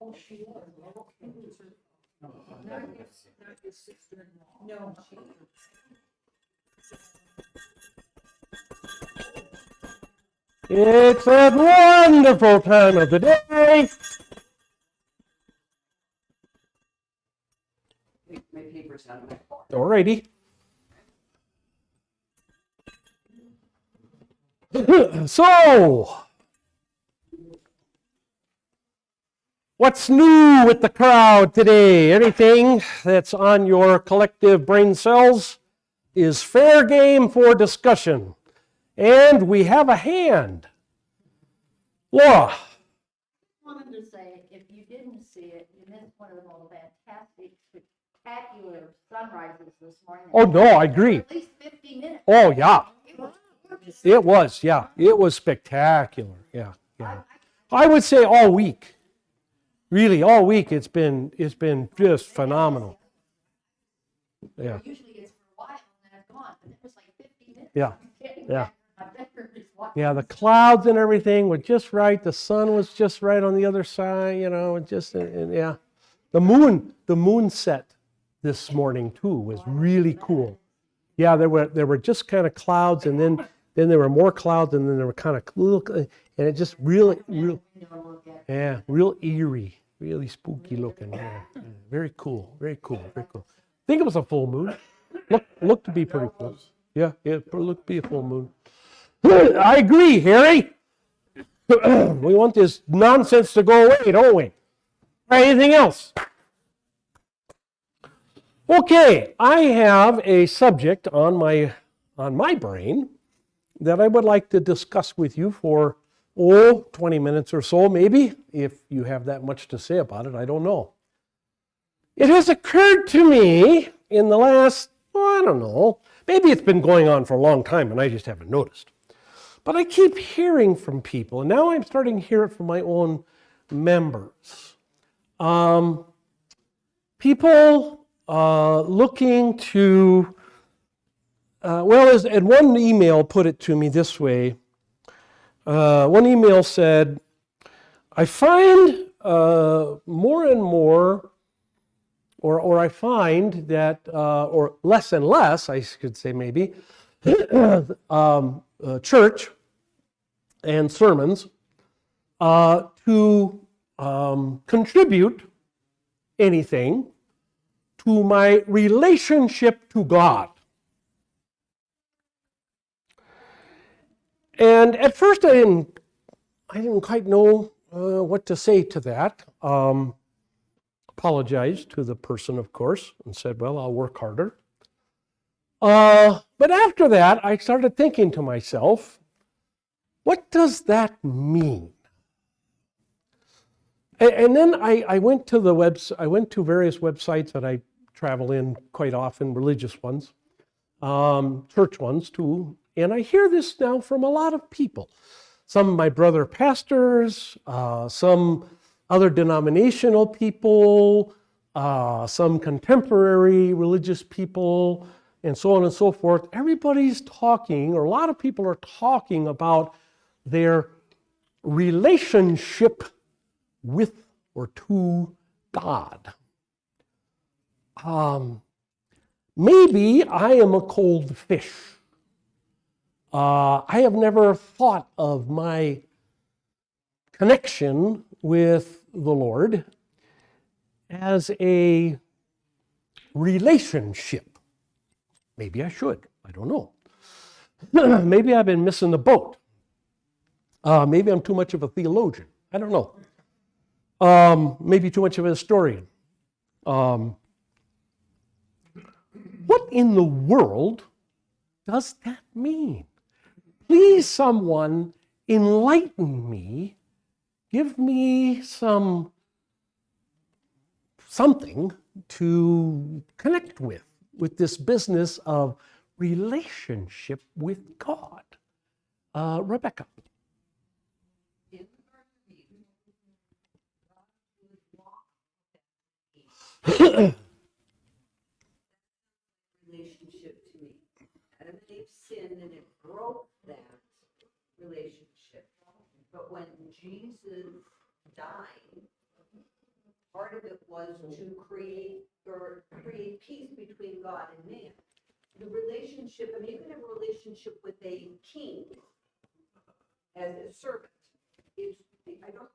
Oh, she was. Not your sister-in-law. No, she. It's a wonderful time of the day. My paper's out of my car. Alrighty. So, what's new with the crowd today? Anything that's on your collective brain cells is fair game for discussion. And we have a hand. Laura. I wanted to say, if you didn't see it, you missed one of the most fantastic, spectacular sunrises this morning. Oh, no, I agree. At least 50 minutes. Oh, yeah. It was gorgeous. It was, yeah. It was spectacular. Yeah, yeah. I would say all week. Really, all week it's been just phenomenal. Yeah. Usually it's for a while and then it's gone, but it was like 50 minutes. Yeah. Yeah. I better just watch. Yeah, the clouds and everything were just right. The sun was just right on the other side, and just and yeah. The moon set this morning too was really cool. Yeah, there were just kind of clouds, and then there were more clouds, and then there were kind of little, and it just real eerie, really spooky looking. Yeah. Very cool, very cool, very cool. I think it was a full moon. Looked to be pretty cool. Yeah, it looked to be a full moon. I agree, Harry. We want this nonsense to go away, don't we? Anything else? Okay, I have a subject on my brain that I would like to discuss with you for 20 minutes or so, maybe, if you have that much to say about it. I don't know. It has occurred to me in the last, I don't know, maybe it's been going on for a long time and I just haven't noticed. But I keep hearing from people, and now I'm starting to hear it from my own members. People looking to, and one email put it to me this way. One email said, I find more and more, or I find that, or less and less, I could say maybe, church and sermons to contribute anything to my relationship to God. And at first I didn't quite know what to say to that. Apologized to the person, of course, and said, well, I'll work harder. But after that, I started thinking to myself, what does that mean? And then I went to various websites that I travel in quite often, religious ones, church ones too, and I hear this now from a lot of people. Some of my brother pastors, some other denominational people, some contemporary religious people, and so on and so forth. Everybody's talking, or a lot of people are talking about their relationship with or to God. Maybe I am a cold fish. I have never thought of my connection with the Lord as a relationship. Maybe I should. I don't know. Maybe I've been missing the boat. Maybe I'm too much of a theologian. I don't know. Maybe too much of a historian. What in the world does that mean? Please, someone enlighten me. Give me something to connect with this business of relationship with God. Rebecca. Relationship to me. Adam and Eve sinned and it broke that relationship. But when Jesus died part of it was to create peace between God and man. The relationship, I mean, you can have a relationship with a king as a servant. I don't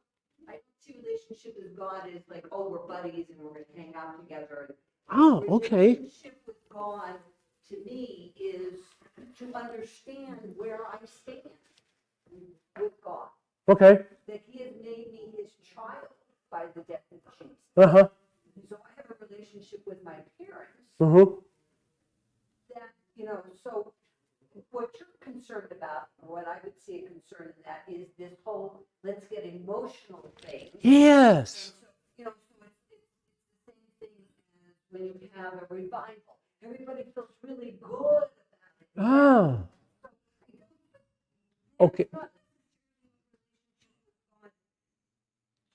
see relationship with God as like, oh, we're buddies and we're gonna hang out together. Oh, okay. Relationship with God, to me, is to understand where I stand with God. Okay. That he has made me his child by the death of Jesus. Uh-huh. So I have a relationship with my parents Mm-hmm. that, so what you're concerned about, or what I would see a concern in that, is this whole let's get emotional thing. Yes. And so, so it's the same thing as when you have a revival. Everybody feels really good about it. Ah. Okay.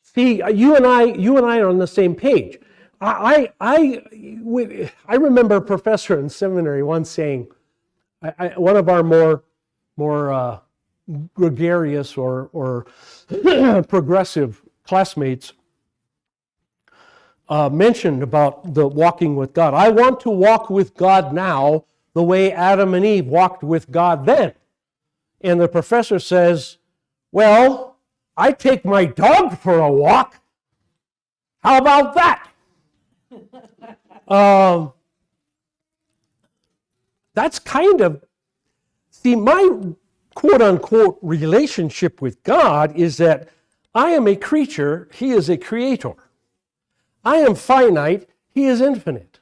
See, you and I are on the same page. I remember a professor in seminary once saying, one of our more gregarious or progressive classmates mentioned about the walking with God. I want to walk with God now the way Adam and Eve walked with God then. And the professor says, well, I take my dog for a walk. How about that? That's kind of, see, my quote unquote relationship with God is that I am a creature, He is a creator. I am finite, He is infinite.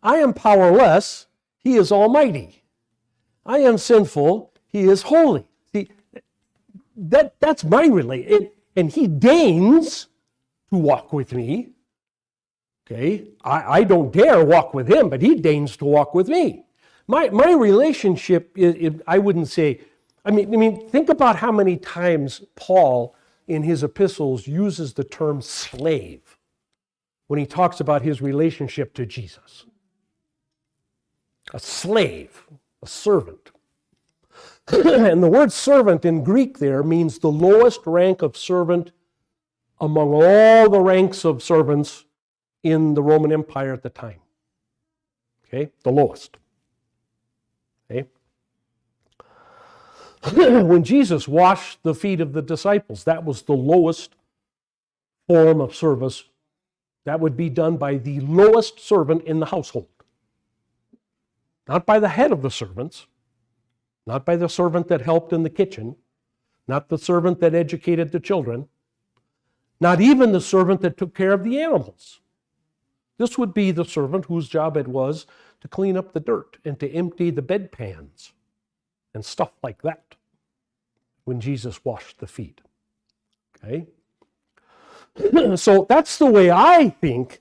I am powerless, He is almighty. I am sinful, He is holy. See, that's my relation. And He deigns to walk with me. Okay, I don't dare walk with Him, but He deigns to walk with me. My relationship is, I wouldn't say, I mean, think about how many times Paul in his epistles uses the term slave when he talks about his relationship to Jesus. A slave, a servant. And the word servant in Greek there means the lowest rank of servant among all the ranks of servants in the Roman Empire at the time. Okay, the lowest. Okay. When Jesus washed the feet of the disciples, that was the lowest form of service. That would be done by the lowest servant in the household. Not by the head of the servants, not by the servant that helped in the kitchen, not the servant that educated the children, not even the servant that took care of the animals. This would be the servant whose job it was to clean up the dirt and to empty the bedpans and stuff like that when Jesus washed the feet. Okay? So that's the way I think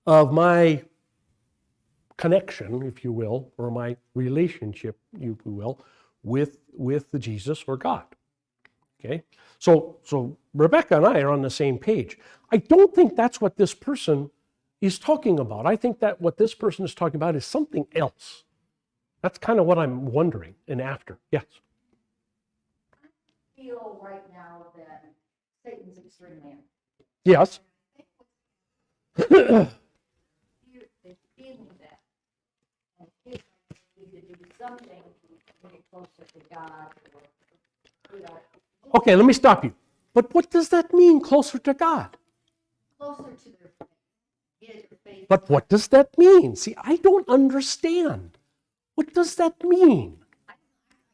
of my connection, if you will, or my relationship, if you will, with the Jesus or God. Okay? So Rebecca and I are on the same page. I don't think that's what this person is talking about. I think that what this person is talking about is something else. That's kind of what I'm wondering and after. Yes? I feel right now that Satan's extreme man. Yes. They're feeling that. And feel like they need to do something to get closer to God. Or, Okay, let me stop you. But what does that mean, closer to God? closer to their faith. Get their faith. But what does that mean? See, I don't understand. What does that mean? I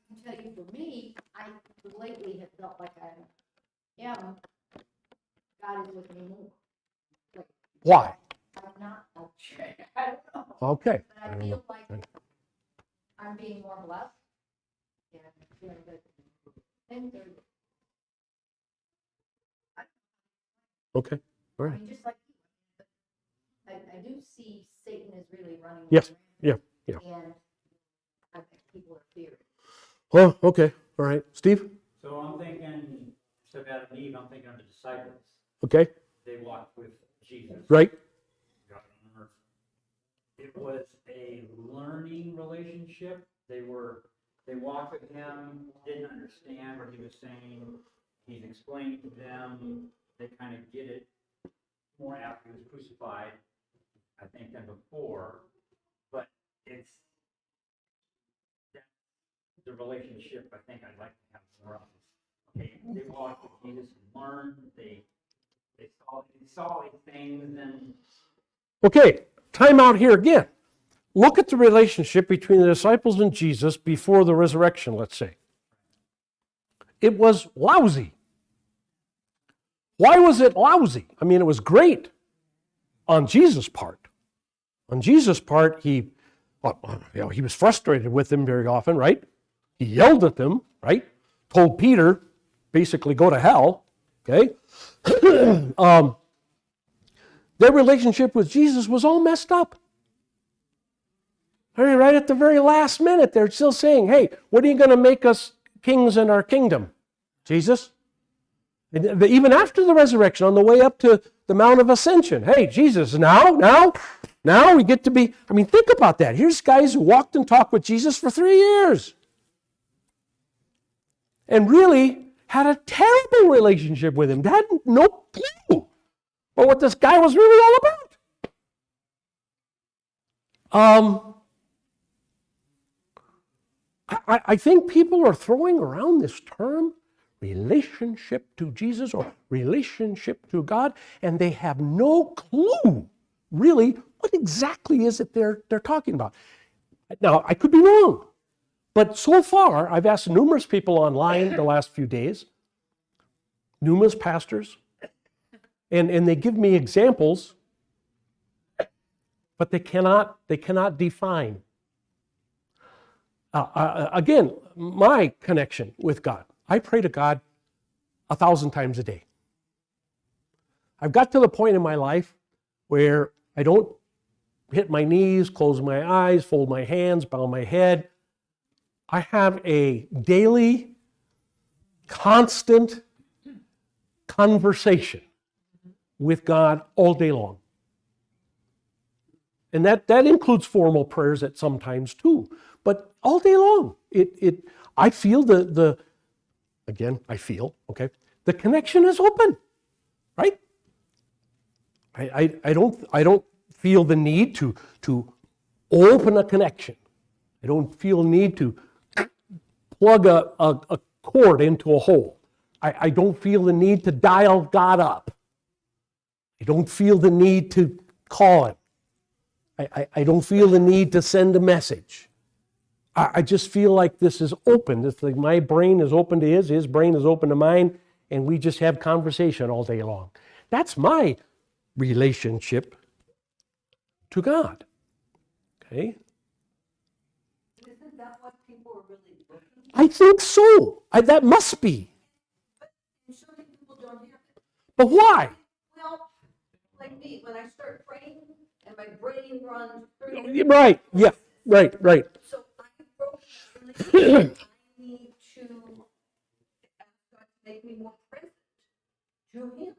can tell you, for me, I lately have felt like God is with me more. Why? I'm not, I don't know. Okay. But I feel like I'm being more blessed. And doing good things. Okay. All I right. mean, just like you, I do see Satan is really running. Yes. rampant, Yeah. And I think people are fearing. Oh, okay. All right. Steve? So I'm thinking, instead of Adam and Eve, I'm thinking of the disciples. Okay. They walked with Jesus. Right. God on earth. It was a learning relationship. They walked with him, didn't understand what he was saying. He's explaining to them. They kind of get it crucified, I think, than before, but it's that's the relationship I think I'd like to have more of. Okay, they walked with Jesus and learned, they saw these things and Okay, time out here again. Look at the relationship between the disciples and Jesus before the resurrection, let's say. It was lousy. Why was it lousy? I mean, it was great on Jesus' part. On Jesus' part, he was frustrated with them very often, right? He yelled at them, right? Told Peter, basically, go to hell, okay? Their relationship with Jesus was all messed up. I mean, right at the very last minute, they're still saying, hey, what are you going to make us kings in our kingdom? Jesus? And even after the resurrection, on the way up to the Mount of Ascension, hey, Jesus, now we get to be, I mean, think about that. Here's guys who walked and talked with Jesus for 3 years. And really had a terrible relationship with him. They had no clue about what this guy was really all about. I think people are throwing around this term relationship to Jesus or relationship to God, and they have no clue, really, what exactly is it they're talking about. Now, I could be wrong, but so far, I've asked numerous people online the last few days, numerous pastors, and they give me examples, but they cannot define. Again, my connection with God. I pray to God 1,000 times a day. I've got to the point in my life where I don't hit my knees, close my eyes, fold my hands, bow my head. I have a daily, constant conversation with God all day long. And that includes formal prayers at sometimes too. But all day long, I feel the connection is open, right? I don't feel the need to open a connection. I don't feel the need to plug a cord into a hole. I don't feel the need to dial God up. I don't feel the need to call him. I don't feel the need to send a message. I just feel like this is open. It's like my brain is open to his brain is open to mine, and we just have conversation all day long. That's my relationship to God. Okay? Isn't that what people are really looking for? I think so. That must be. And so many people don't have it. But why? Well, like me, when I start praying and my brain runs through. Right. Yeah. Right. So I wrote I need to ask God to make me more present to him.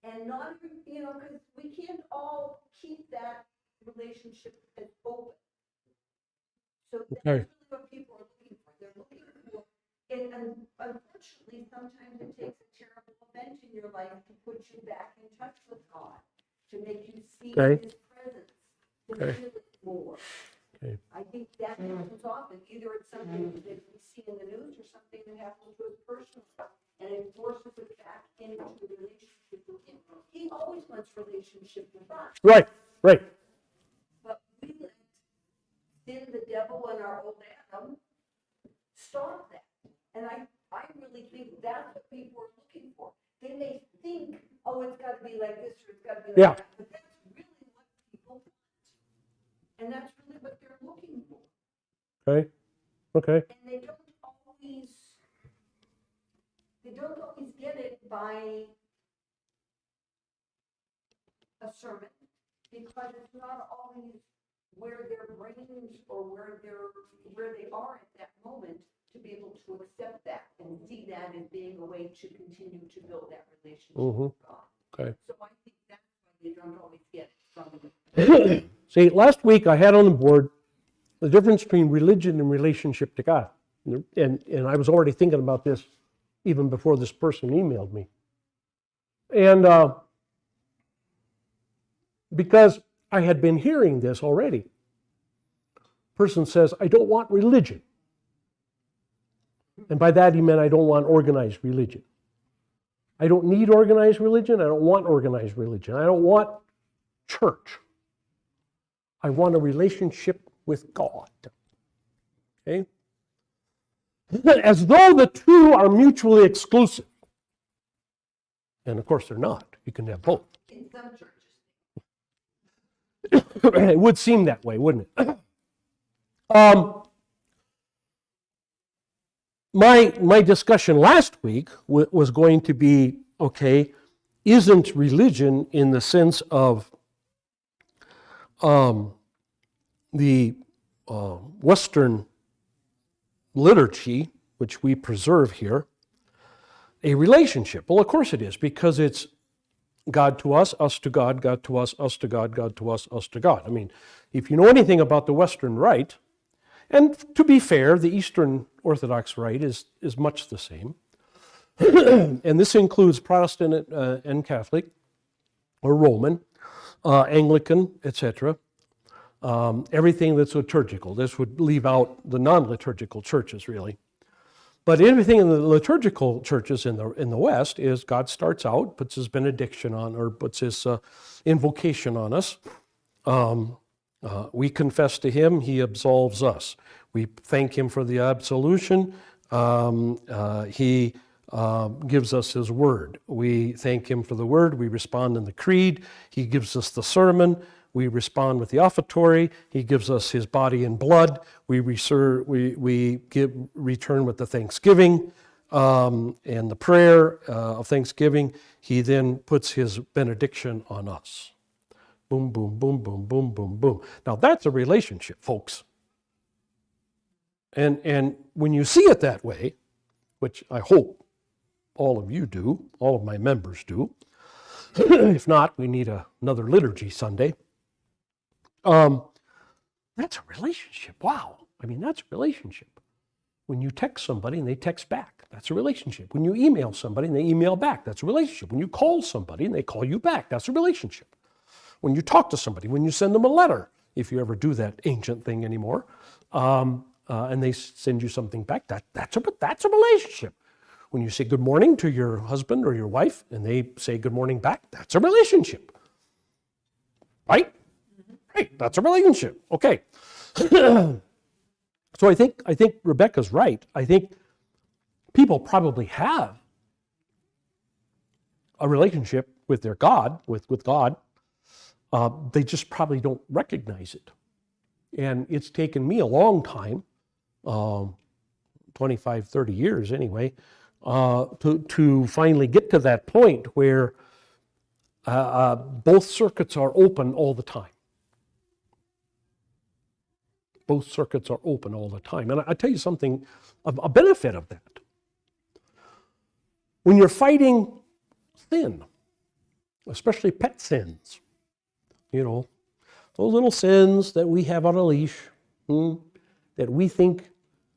And not, because we can't all keep that relationship as open. So that's Okay. really what people are looking for. They're looking for, and unfortunately, sometimes it takes a terrible event in your life to put you back in touch with God, to make you see Okay. his presence, to Okay. feel it more. Okay. I think that happens often. Either it's something that we see in the news or something that happens to us personally, and it forces us back into a relationship with him. He always wants relationship with us, Right. but we let sin, the devil, and our old Adam stop that. And I really think that's what people are looking for. They may think, oh, it's got to be like this or it's got to be like Yeah. that, but that's really what people want. And that's really what they're looking for. Okay. And they don't always get it by a sermon, because it's not always where their brains or where they are at that moment to be able to accept that and see that as being a way to continue to build that relationship with God. Okay. So I think that's why they don't always get it from See, last week I had on the board the difference between religion and relationship to God. And I was already thinking about this even before this person emailed me. And because I had been hearing this already. Person says, I don't want religion. And by that he meant I don't want organized religion. I don't need organized religion. I don't want organized religion. I don't want church. I want a relationship with God. Okay? As though the two are mutually exclusive. And of course they're not. You can have both. In some churches. It would seem that way, wouldn't it? My discussion last week was going to be, okay, isn't religion in the sense of the Western liturgy, which we preserve here, a relationship? Well, of course it is, because it's God to us to God, God to us to God, God to us to God. I mean, if you know anything about the Western Rite, and to be fair, the Eastern Orthodox Rite is much the same, and this includes Protestant and Catholic, or Roman, Anglican, etc. Everything that's liturgical. This would leave out the non-liturgical churches, really. But everything in the liturgical churches in the West is God starts out, puts his benediction on, or puts his invocation on us. We confess to him, he absolves us. We thank him for the absolution. He gives us his word. We thank him for the word. We respond in the creed. He gives us the sermon. We respond with the offertory. He gives us his body and blood. We return with the thanksgiving and the prayer of thanksgiving. He then puts his benediction on us. Boom, boom, boom, boom, boom, boom, boom. Now that's a relationship, folks. And when you see it that way, which I hope all of you do, all of my members do, if not, we need another liturgy Sunday. That's a relationship. Wow. I mean, that's a relationship. When you text somebody and they text back, that's a relationship. When you email somebody and they email back, that's a relationship. When you call somebody and they call you back, that's a relationship. When you talk to somebody, when you send them a letter, if you ever do that ancient thing anymore, and they send you something back, that's a relationship. When you say good morning to your husband or your wife and they say good morning back, that's a relationship. Right? Right, that's a relationship. Okay. So I think Rebecca's right. I think people probably have a relationship with their God, with God. They just probably don't recognize it. And it's taken me a long time, 25, 30 years anyway, to finally get to that point where both circuits are open all the time. Both circuits are open all the time. And I'll tell you something, a benefit of that. When you're fighting sin, especially pet sins, you know, those little sins that we have on a leash, that we think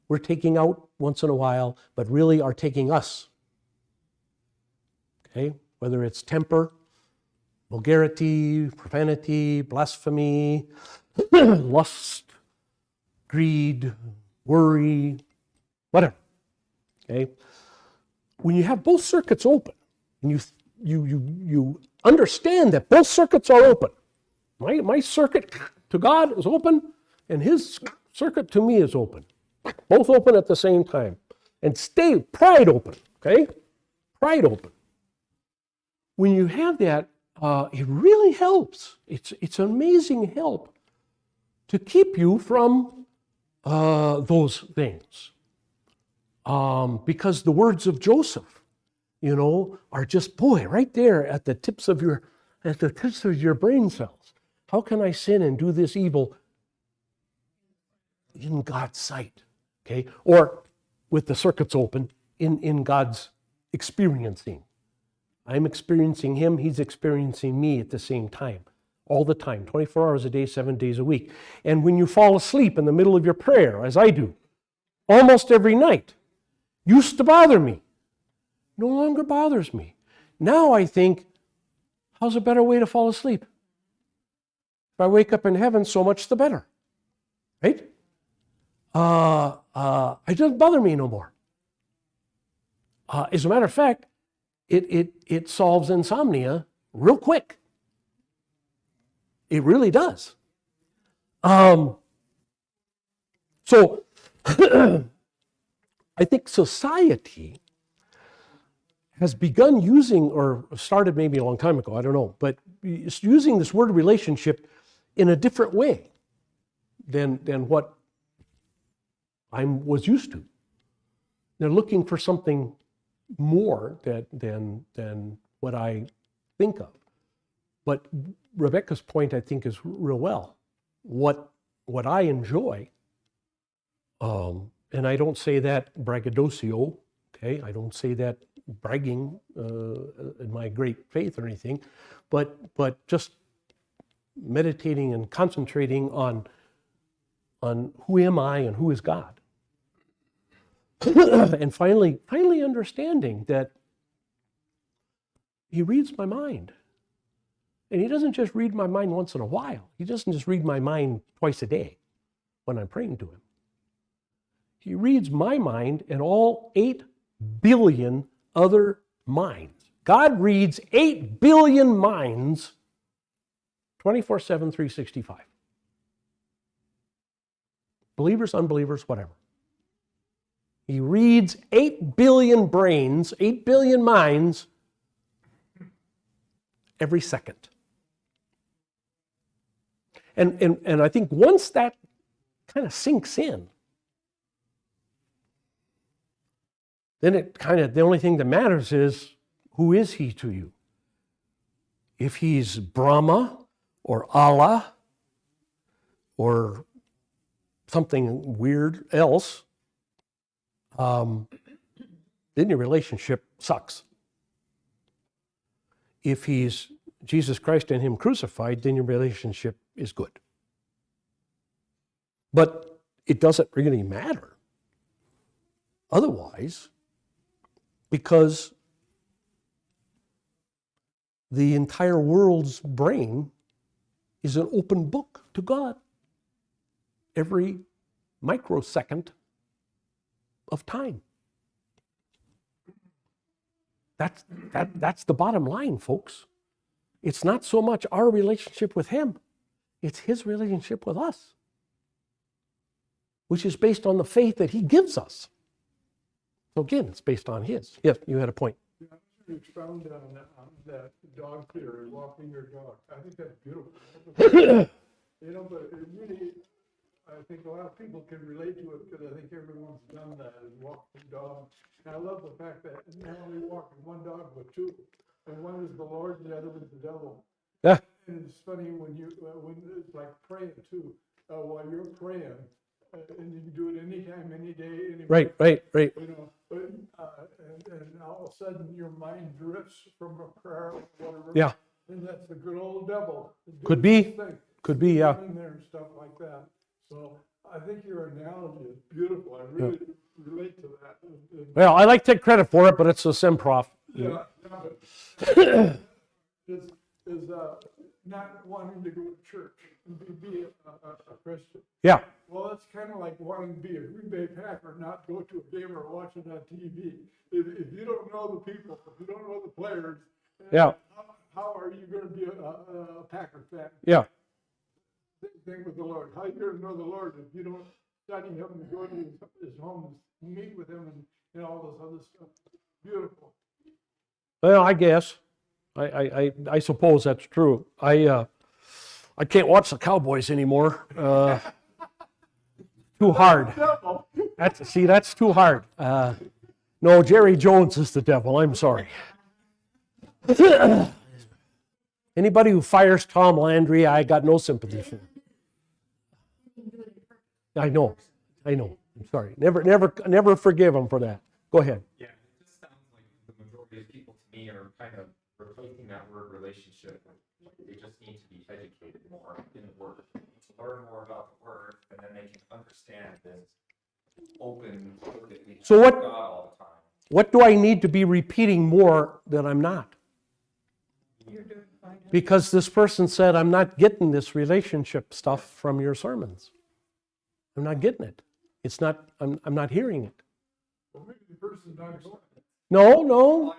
we're taking out once in a while, but really are taking us. Okay? Whether it's temper, vulgarity, profanity, blasphemy, lust, greed, worry, whatever. Okay? When you have both circuits open, and you understand that both circuits are open. My circuit to God is open, and his circuit to me is open. Both open at the same time. And stay pride open, okay? Pride open. When you have that, it really helps. It's an amazing help to keep you from those things. Because the words of Joseph, you know, are just, boy, right there at the tips of your brain cells. How can I sin and do this evil in God's sight? Okay? Or with the circuits open, in God's experiencing. I'm experiencing him, he's experiencing me at the same time. All the time, 24 hours a day, 7 days a week. And when you fall asleep in the middle of your prayer, as I do, almost every night, used to bother me. No longer bothers me. Now I think, how's a better way to fall asleep? If I wake up in heaven, so much the better. Right? It doesn't bother me no more. As a matter of fact, it solves insomnia real quick. It really does. So I think society has begun using, or started maybe a long time ago, I don't know, but it's using this word relationship in a different way than what I was used to. They're looking for something more than what I think of. But Rebecca's point, I think, is real well. What I enjoy, and I don't say that braggadocio, okay? I don't say that bragging in my great faith or anything, but just meditating and concentrating on who am I and who is God. And finally understanding that he reads my mind. And he doesn't just read my mind once in a while. He doesn't just read my mind twice a day when I'm praying to him. He reads my mind and all 8 billion other minds. God reads 8 billion minds 24/7, 365. Believers, unbelievers, whatever. He reads 8 billion brains, 8 billion minds every second. And I think once that kind of sinks in, then the only thing that matters is, who is he to you? If he's Brahma or Allah or something weird else, then your relationship sucks. If he's Jesus Christ and him crucified, then your relationship is good. But it doesn't really matter otherwise, because the entire world's brain is an open book to God every microsecond of time. That's the bottom line, folks. It's not so much our relationship with him, it's his relationship with us, which is based on the faith that he gives us. So again, it's based on his. Yes, you had a point. Yeah, I'm sure you expound on that dog theory, walking your dog. I think that's beautiful. But it really, I think a lot of people can relate to it, because I think everyone's done that, is walk the dog. And I love the fact that not only walking one dog, but 2. And one is the Lord, and the other is the devil. Yeah. And it's funny when it's like praying too. While you're praying, and you can do it anytime, any day, any Right. But and all of a sudden your mind drifts from a prayer or whatever. Yeah. And that's the good old devil. Could be. Doing his thing. Could be, yeah. In there and stuff like that. So I think your analogy is beautiful. I really relate to that. Well, I like to take credit for it, but it's a Semprof. Yeah, but is not wanting to go to church and be a Christian. Yeah. Well, that's kind of like wanting to be a Green Bay Packer, not go to a game or watch it on TV. If you don't know the people, if you don't know the players, Yeah. how are you going to be a Packer fan? Yeah. Same thing with the Lord. How are you going to know the Lord if you don't study him and go to his home and meet with him and all this other stuff? Beautiful. Well, I guess. I suppose that's true. I can't watch the Cowboys anymore. Too hard. That's too hard. No, Jerry Jones is the devil. I'm sorry. Anybody who fires Tom Landry, I got no sympathy for. I know. I'm sorry. Never forgive him for that. Go ahead. Yeah, it just sounds like the majority of people to me are kind of replacing that word relationship. They just need to be educated more in the word, to learn more about the word, and then they can understand this open book that we have So what- with God all the time. What do I need to be repeating more that I'm not? Because this person said, I'm not getting this relationship stuff from your sermons. I'm not getting it. It's not, I'm not hearing it. Well, maybe the person's not going. No, no.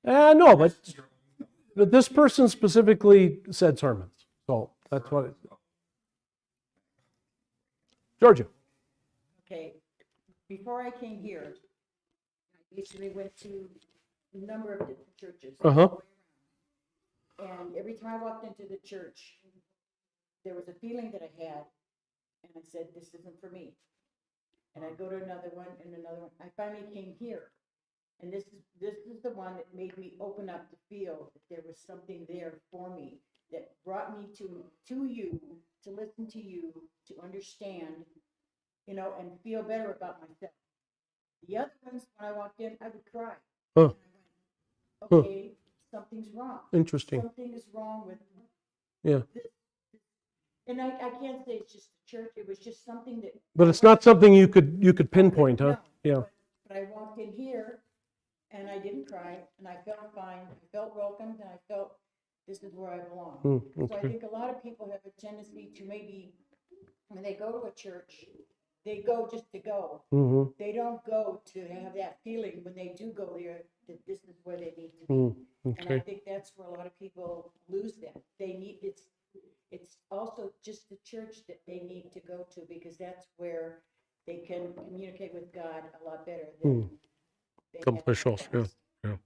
No, but this person specifically said sermons. So that's what it, Georgia. Okay, before I came here, I basically went to a number of different churches. Uh-huh. And every time I walked into the church, there was a feeling that I had, and I said, this isn't for me. And I'd go to another one and another one. I finally came here. And this is the one that made me open up to feel that there was something there for me, that brought me to you, to listen to you, to understand, you know, and feel better about myself. The other ones, when I walked in, I would cry. Huh. And I went, okay, something's wrong. Interesting. Something is wrong with Yeah. this. And I can't say it's just the church, it was just something that. But it's not something you could pinpoint, huh? No, Yeah. But I walked in here and I didn't cry and I felt fine. I felt welcomed and I felt this is where I belong. So I Okay. think a lot of people have a tendency to maybe, when they go to a church, they go just to go. Mm-hmm. They don't go to have that feeling when they do go there that this is where they need to be. And I Okay. think that's where a lot of people lose that. They need, it's also just the church that they need to go to because that's where they can communicate with God a lot better than they have in the Someplace else, yeah. past.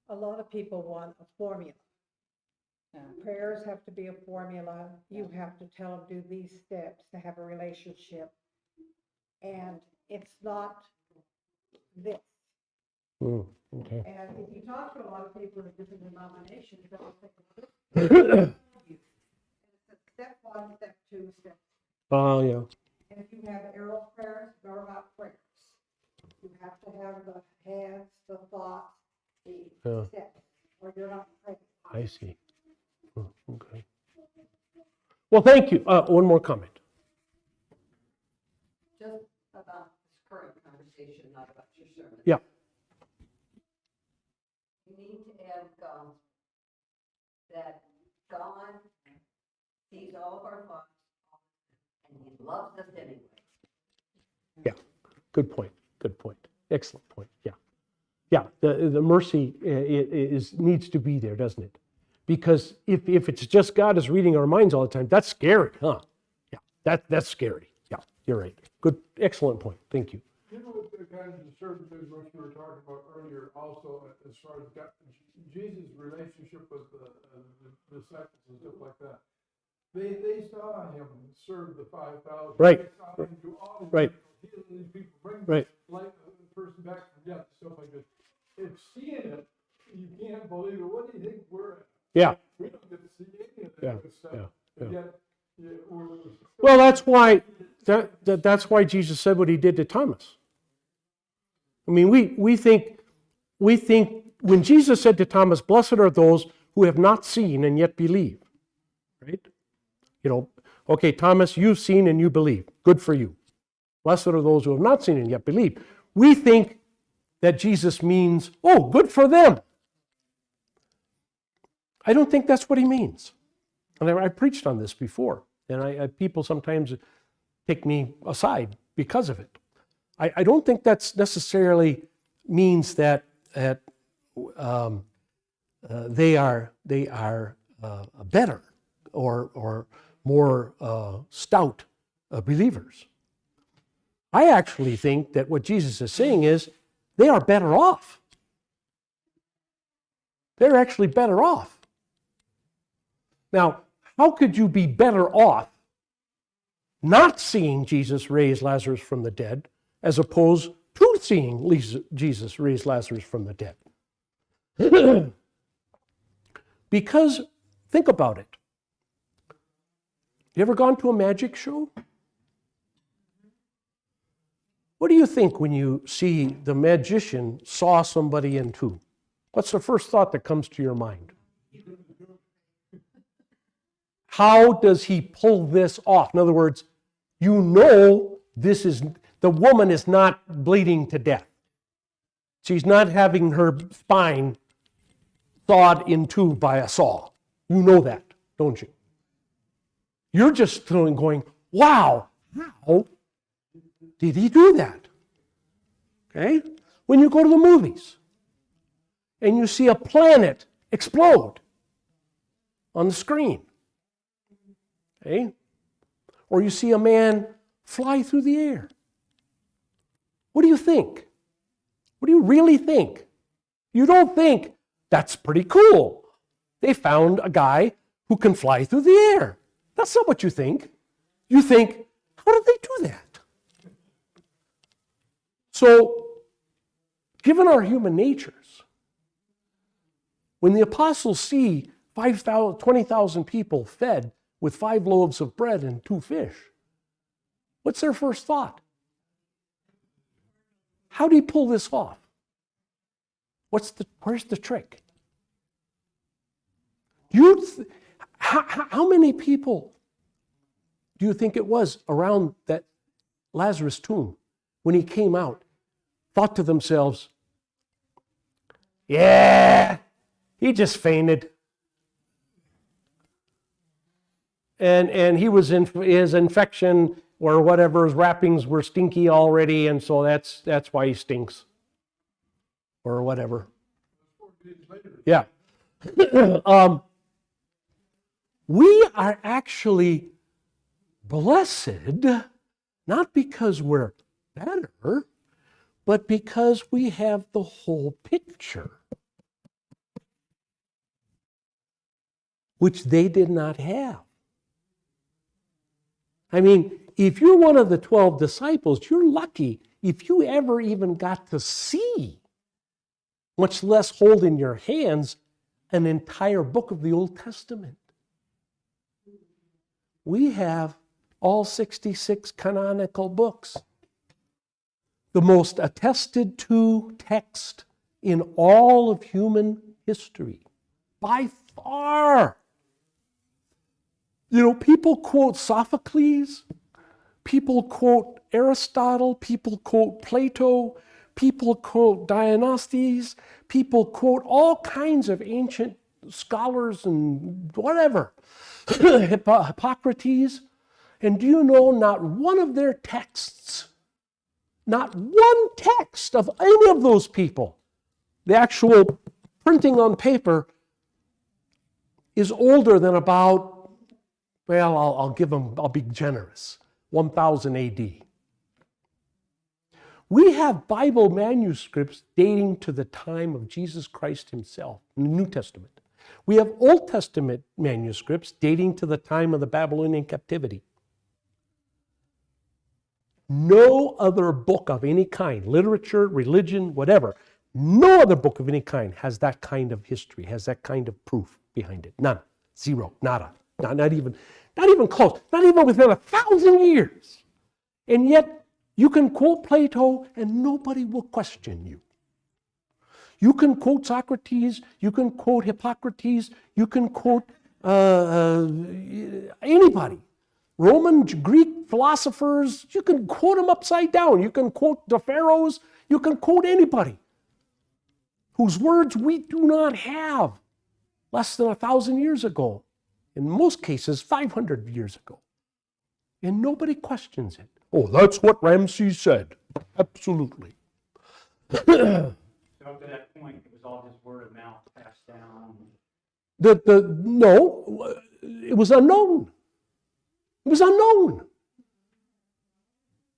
A lot of people want a formula. Prayers have to be a formula. You have to tell them, do these steps to have a relationship. And it's not this. Okay. And if you talk to a lot of people in different denominations, they'll say, it's step one, step two, step. Oh, yeah. And if you have arrow prayers, they're not prayers. You have to have the hands, the thoughts, Yeah. the steps, or you're not praying. I see. Okay. Well, thank you. One more comment. Just about this current conversation, not about your sermon. Yeah. You need to add that God sees all of our thoughts and he loves us anyway. Yeah. Good point. Good point. Excellent point. Yeah. Yeah. The mercy needs to be there, doesn't it? Because if it's just God is reading our minds all the time, that's scary, huh? Yeah. That's scary. Yeah. You're right. Good. Excellent point. Thank you. You know what the kind of disturbance is, what you were talking about earlier, also as far as Jesus' relationship with the disciples and stuff like that. They saw him serve the 5,000. Right. They saw him do all these Right. miracles, heal these people, bring Right. like the person back from death, stuff like this. If seeing it, you can't believe it. What do you think we're at? Yeah. We don't get to see any of that Yeah, good stuff. yeah, And yeah. yet, we're. Well, that's why that's why Jesus said what he did to Thomas. I mean, we think when Jesus said to Thomas, "Blessed are those who have not seen and yet believe," right? You know, okay, Thomas, you've seen and you believe. Good for you. Blessed are those who have not seen and yet believe. We think that Jesus means, oh, good for them. I don't think that's what he means. And I preached on this before, and people sometimes take me aside because of it. I don't think that's necessarily means that they are better or more stout believers. I actually think that what Jesus is saying is they are better off. They're actually better off. Now, how could you be better off not seeing Jesus raise Lazarus from the dead as opposed to seeing Jesus raise Lazarus from the dead? Because, think about it. You ever gone to a magic show? What do you think when you see the magician saw somebody in two? What's the first thought that comes to your mind? How does he pull this off? In other words, you know the woman is not bleeding to death. She's not having her spine sawed in two by a saw. You know that, don't you? You're just going, wow, how did he do that? Okay? When you go to the movies and you see a planet explode on the screen, okay? Or you see a man fly through the air. What do you think? What do you really think? You don't think, that's pretty cool. They found a guy who can fly through the air. That's not what you think. You think, how did they do that? So, given our human natures, when the apostles see 20,000 people fed with 5 loaves of bread and 2 fish, what's their first thought? How do you pull this off? Where's the trick? How many people do you think it was around that Lazarus' tomb when he came out, thought to themselves, yeah, he just fainted. And he was his infection or whatever, his wrappings were stinky already, and so that's why he stinks. Or whatever. 4 days later. Yeah. We are actually blessed, not because we're better, but because we have the whole picture, which they did not have. I mean, if you're one of the 12 disciples, you're lucky if you ever even got to see, much less hold in your hands, an entire book of the Old Testament. We have all 66 canonical books. The most attested to text in all of human history, by far. You know, people quote Sophocles, people quote Aristotle, people quote Plato, people quote Dionysius, people quote all kinds of ancient scholars and whatever, Hippocrates. And do you know, not one of their texts, not one text of any of those people, the actual printing on paper, is older than about, well, I'll be generous, 1000 AD. We have Bible manuscripts dating to the time of Jesus Christ himself in the New Testament. We have Old Testament manuscripts dating to the time of the Babylonian captivity. No other book of any kind, literature, religion, whatever, no other book of any kind has that kind of history, has that kind of proof behind it. None. Zero. Nada. Not even close. Not even within 1,000 years. And yet, you can quote Plato and nobody will question you. You can quote Socrates, you can quote Hippocrates, you can quote anybody. Roman, Greek philosophers, you can quote them upside down. You can quote the pharaohs, you can quote anybody whose words we do not have less than 1,000 years ago. In most cases, 500 years ago. And nobody questions it. Oh, that's what Ramses said. Absolutely. So to that point, it was all just word of mouth passed down. No, it was unknown. It was unknown.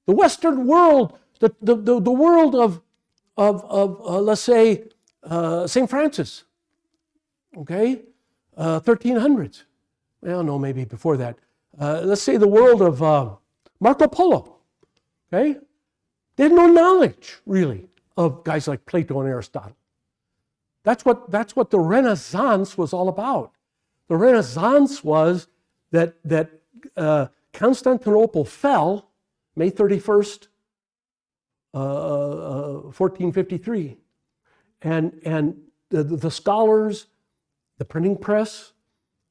The Western world, the world of let's say, St. Francis, okay, 1300s. Well, no, maybe before that. Let's say the world of Marco Polo, okay? They had no knowledge, really, of guys like Plato and Aristotle. That's what the Renaissance was all about. The Renaissance was that Constantinople fell May 31st, 1453. And the scholars, the printing press,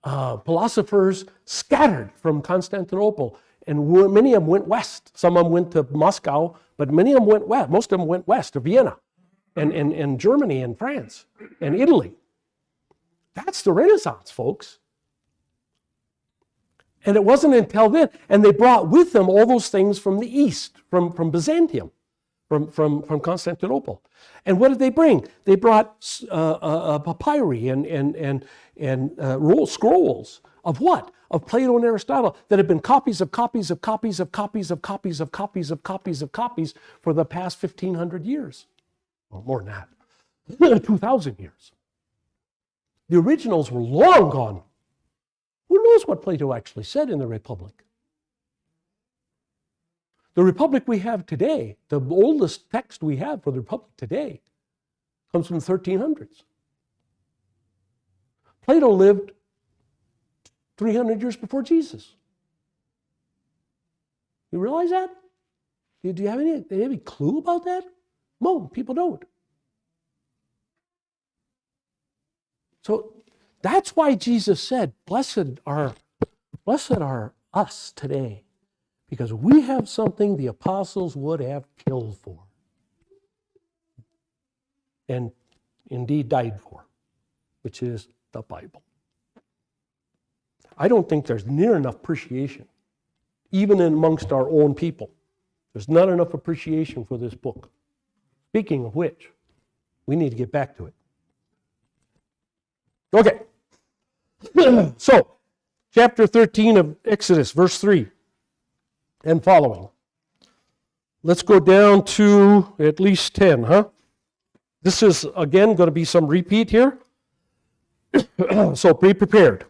philosophers scattered from Constantinople. And many of them went west. Some of them went to Moscow, but many of them went west. Most of them went west to Vienna. and Germany and France and Italy. That's the Renaissance, folks. And it wasn't until then, and they brought with them all those things from the East, from Byzantium, from Constantinople. And what did they bring? They brought papyri and scrolls of what? Of Plato and Aristotle that have been copies of copies of copies of copies of copies of copies of copies of copies for the past 1,500 years. Well, more than that, 2,000 years. The originals were long gone. Who knows what Plato actually said in the Republic? The Republic we have today, the oldest text we have for the Republic today, comes from the 1300s. Plato lived 300 years before Jesus. You realize that? Do you have any clue about that? No, people don't. So that's why Jesus said, blessed are us today, because we have something the apostles would have killed for, and indeed died for, which is the Bible. I don't think there's near enough appreciation, even amongst our own people. There's not enough appreciation for this book. Speaking of which, we need to get back to it. Okay. So, chapter 13 of Exodus, verse 3 and following. Let's go down to at least 10, huh? This is, again, going to be some repeat here. So be prepared.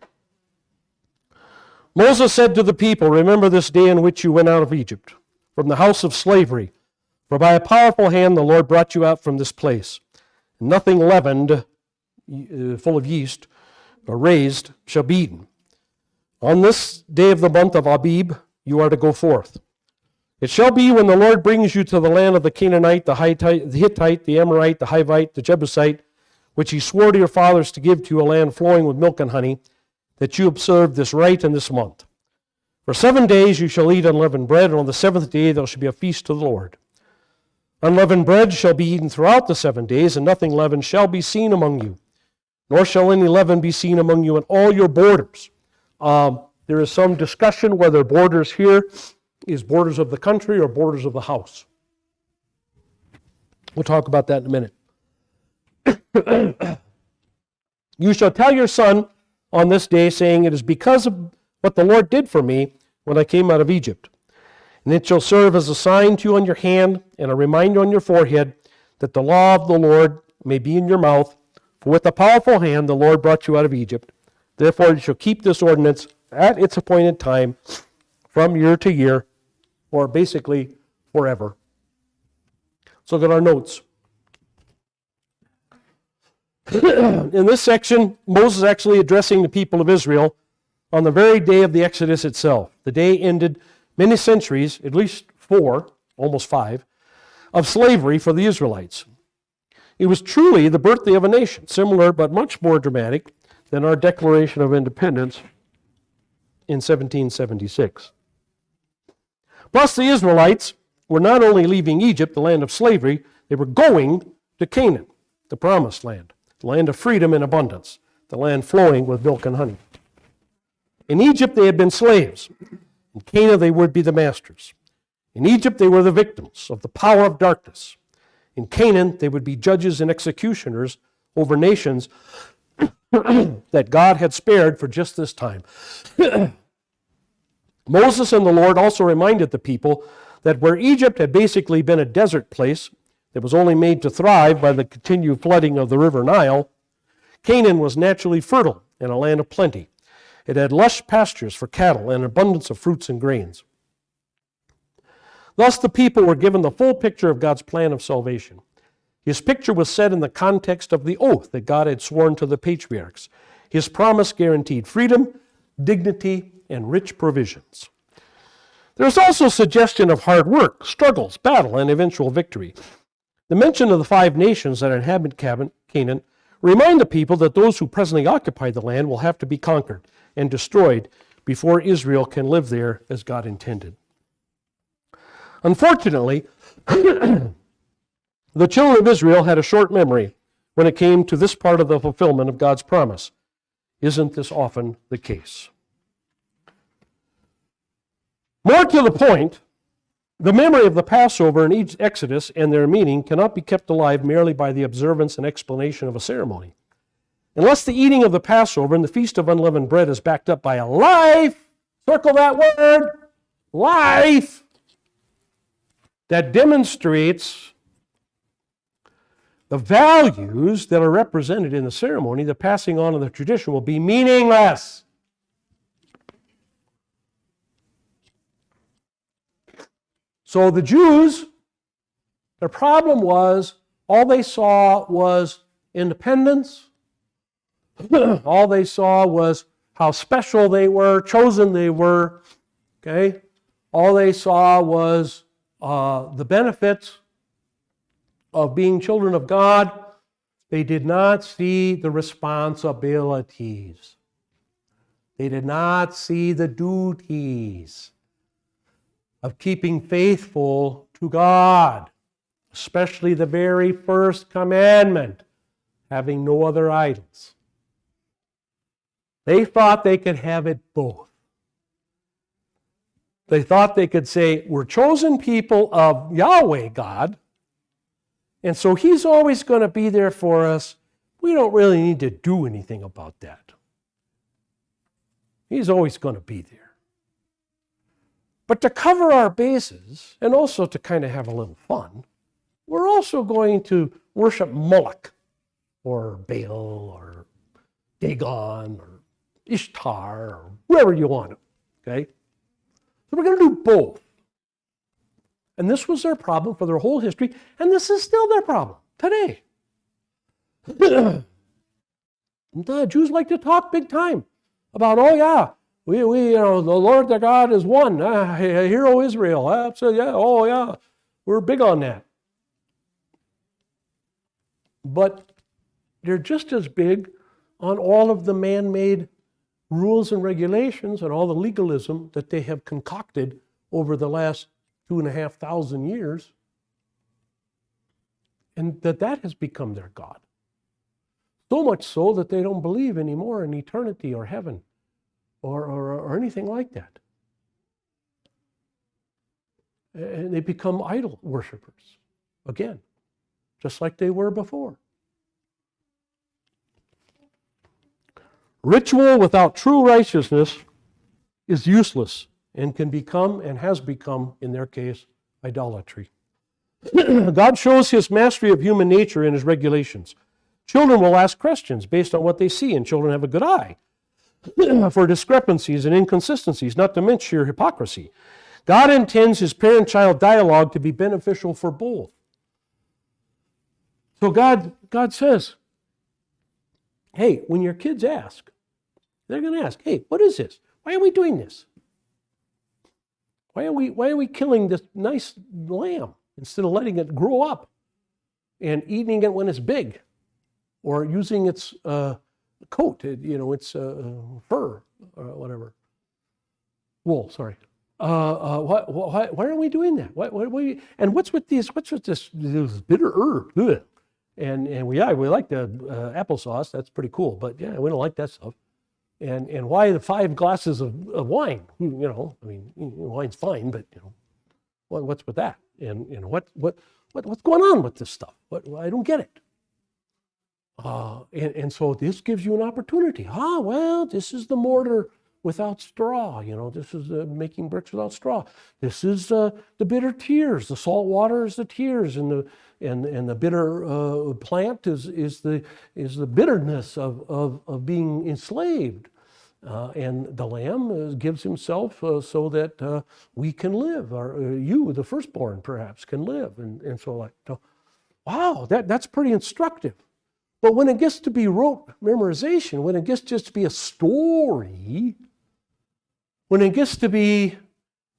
Moses said to the people, remember this day in which you went out of Egypt, from the house of slavery. For by a powerful hand the Lord brought you out from this place. Nothing leavened, full of yeast, or raised, shall be eaten. On this day of the month of Abib, you are to go forth. It shall be when the Lord brings you to the land of the Canaanite, the Hittite, the Amorite, the Hivite, the Jebusite, which he swore to your fathers to give to you, a land flowing with milk and honey, that you observe this rite in this month. For 7 days you shall eat unleavened bread, and on the 7th day there shall be a feast to the Lord. Unleavened bread shall be eaten throughout the 7 days, and nothing leavened shall be seen among you, nor shall any leaven be seen among you in all your borders. There is some discussion whether borders here is borders of the country or borders of the house. We'll talk about that in a minute. You shall tell your son on this day, saying, it is because of what the Lord did for me when I came out of Egypt. And it shall serve as a sign to you on your hand and a reminder on your forehead, that the law of the Lord may be in your mouth. For with a powerful hand the Lord brought you out of Egypt. Therefore you shall keep this ordinance at its appointed time from year to year, or basically forever. So look at our notes. In this section, Moses is actually addressing the people of Israel on the very day of the Exodus itself. The day ended many centuries, at least 4, almost 5, of slavery for the Israelites. It was truly the birthday of a nation, similar but much more dramatic than our Declaration of Independence in 1776. Plus, the Israelites were not only leaving Egypt, the land of slavery, they were going to Canaan, the promised land, the land of freedom and abundance, the land flowing with milk and honey. In Egypt, they had been slaves. In Canaan, they would be the masters. In Egypt, they were the victims of the power of darkness. In Canaan, they would be judges and executioners over nations that God had spared for just this time. Moses and the Lord also reminded the people that where Egypt had basically been a desert place that was only made to thrive by the continued flooding of the river Nile, Canaan was naturally fertile and a land of plenty. It had lush pastures for cattle and abundance of fruits and grains. Thus the people were given the full picture of God's plan of salvation. His picture was set in the context of the oath that God had sworn to the patriarchs. His promise guaranteed freedom, dignity, and rich provisions. There is also suggestion of hard work, struggles, battle, and eventual victory. The mention of the 5 nations that inhabit Canaan remind the people that those who presently occupy the land will have to be conquered and destroyed before Israel can live there as God intended. Unfortunately, the The children of Israel had a short memory when it came to this part of the fulfillment of God's promise. Isn't this often the case? More to the point, the memory of the Passover and Exodus and their meaning cannot be kept alive merely by the observance and explanation of a ceremony. Unless the eating of the Passover and the Feast of Unleavened Bread is backed up by a life, circle that word, life, that demonstrates the values that are represented in the ceremony, the passing on of the tradition will be meaningless. So the Jews, their problem was all they saw was independence. All they saw was how special they were, chosen they were. Okay? All they saw was the benefits of being children of God. They did not see the responsibilities. They did not see the duties of keeping faithful to God, especially the very first commandment, having no other idols. They thought they could have it both. They thought they could say, we're chosen people of Yahweh God, and so He's always going to be there for us. We don't really need to do anything about that. He's always going to be there. But to cover our bases, and also to kind of have a little fun, we're also going to worship Moloch, or Baal, or Dagon, or Ishtar, or whoever you want it, okay? So we're going to do both. And this was their problem for their whole history, and this is still their problem today. The Jews like to talk big time about, oh yeah, we the Lord their God is one. Hear, O Israel. So yeah, oh yeah, we're big on that. But they're just as big on all of the man-made rules and regulations and all the legalism that they have concocted over the last 2,500 years, and that has become their God. So much so that they don't believe anymore in eternity or heaven or anything like that. And they become idol worshipers again, just like they were before. Ritual without true righteousness is useless and can become, and has become, in their case, idolatry. God shows His mastery of human nature in His regulations. Children will ask questions based on what they see, and children have a good eye for discrepancies and inconsistencies, not to mention sheer hypocrisy. God intends His parent-child dialogue to be beneficial for both. So God says, hey, when your kids ask, they're going to ask, hey, what is this? Why are we doing this? Why are we killing this nice lamb instead of letting it grow up and eating it when it's big, or using its coat, its fur or whatever, wool? Sorry. Why are we doing that? And what's with this bitter herb? Ugh. And we like the applesauce. That's pretty cool. But yeah, we don't like that stuff. And why the 5 glasses of wine? Wine's fine, but what's with that? And what's going on with this stuff? I don't get it. And so this gives you an opportunity. This is the mortar without straw. This is making bricks without straw. This is the bitter tears. The salt water is the tears, and the bitter plant is the bitterness of being enslaved. And the lamb gives himself so that we can live, or you, the firstborn, perhaps, can live. And so wow, that's pretty instructive. But when it gets to be rote memorization, when it gets just to be a story, when it gets to be,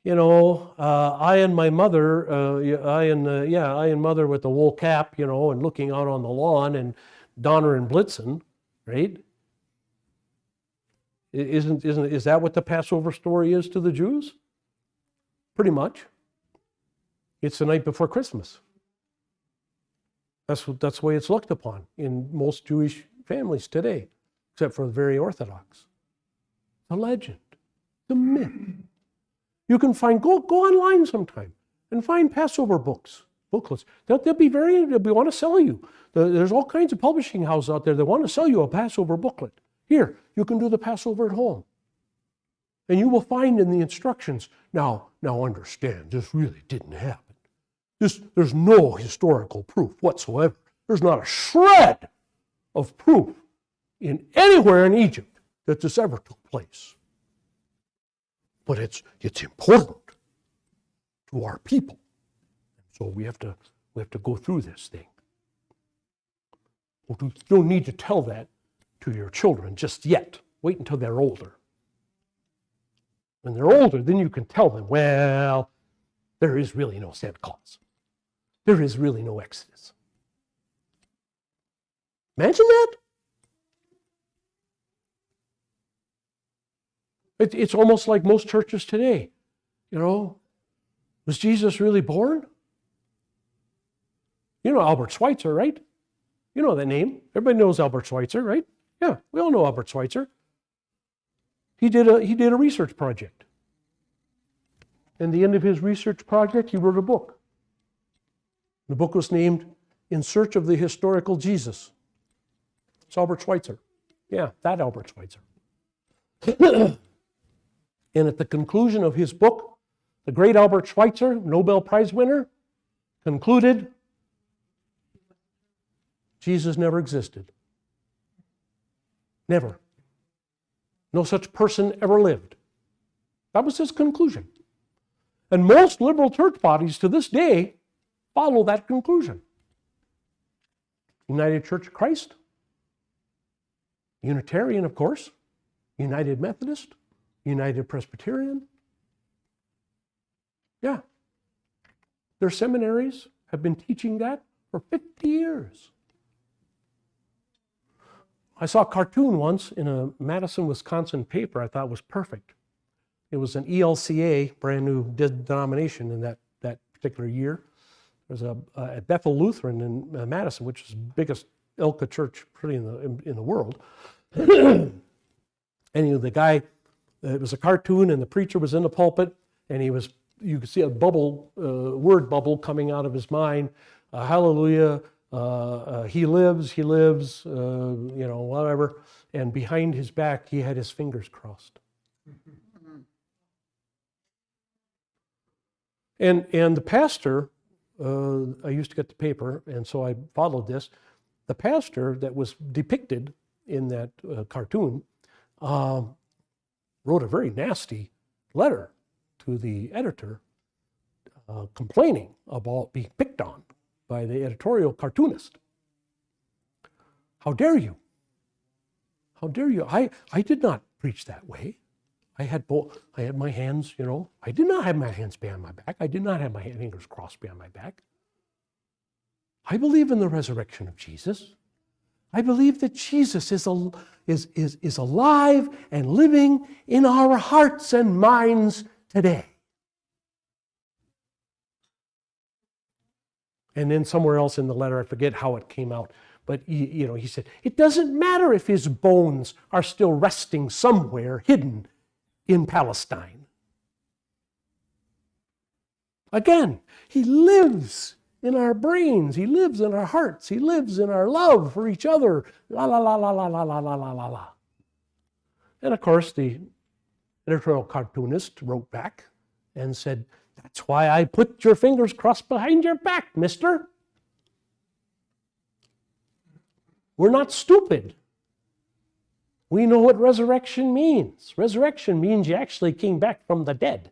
I and my mother, I and mother with the wool cap, and looking out on the lawn, and Donner and Blitzen, right? Is that what the Passover story is to the Jews? Pretty much. It's the night before Christmas. That's the way it's looked upon in most Jewish families today, except for the very Orthodox. The legend, the myth. You can find, go online sometime and find Passover booklets. They'll want to sell you. There's all kinds of publishing houses out there that want to sell you a Passover booklet. Here, you can do the Passover at home. And you will find in the instructions, now understand, this really didn't happen. There's no historical proof whatsoever. There's not a shred of proof anywhere in Egypt that this ever took place. But it's important to our people. So we have to go through this thing. You don't need to tell that to your children just yet. Wait until they're older. When they're older, then you can tell them, well, there is really no Santa Claus. There is really no Exodus. Imagine that. It's almost like most churches today. You know, was Jesus really born? You know Albert Schweitzer, right? You know that name. Everybody knows Albert Schweitzer, right? Yeah, we all know Albert Schweitzer. He did a research project. And at the end of his research project, he wrote a book. The book was named In Search of the Historical Jesus. It's Albert Schweitzer. Yeah, that Albert Schweitzer. And at the conclusion of his book, the great Albert Schweitzer, Nobel Prize winner, concluded, Jesus never existed. Never. No such person ever lived. That was his conclusion. And most liberal church bodies to this day follow that conclusion. United Church of Christ, Unitarian, of course, United Methodist, United Presbyterian. Yeah. Their seminaries have been teaching that for 50 years. I saw a cartoon once in a Madison, Wisconsin paper I thought was perfect. It was an ELCA, brand new denomination in that particular year. There's a Bethel Lutheran in Madison, which is the biggest Ilka church pretty in the world. And the guy, it was a cartoon, and the preacher was in the pulpit, and you could see a bubble, word bubble coming out of his mind. Hallelujah, he lives, whatever. And behind his back, he had his fingers crossed. And the pastor, I used to get the paper, and so I followed this. The pastor that was depicted in that cartoon wrote a very nasty letter to the editor complaining about being picked on by the editorial cartoonist. How dare you? How dare you? I did not preach that way. I had my hands, I did not have my hands behind my back. I did not have my fingers crossed behind my back. I believe in the resurrection of Jesus. I believe that Jesus is alive and living in our hearts and minds today. And then somewhere else in the letter, I forget how it came out, but he said, it doesn't matter if his bones are still resting somewhere hidden in Palestine. Again, he lives in our brains. He lives in our hearts. He lives in our love for each other. La, la, la, la, la, la, la, la, la, la. And of course, the editorial cartoonist wrote back and said, that's why I put your fingers crossed behind your back, mister. We're not stupid. We know what resurrection means. Resurrection means you actually came back from the dead.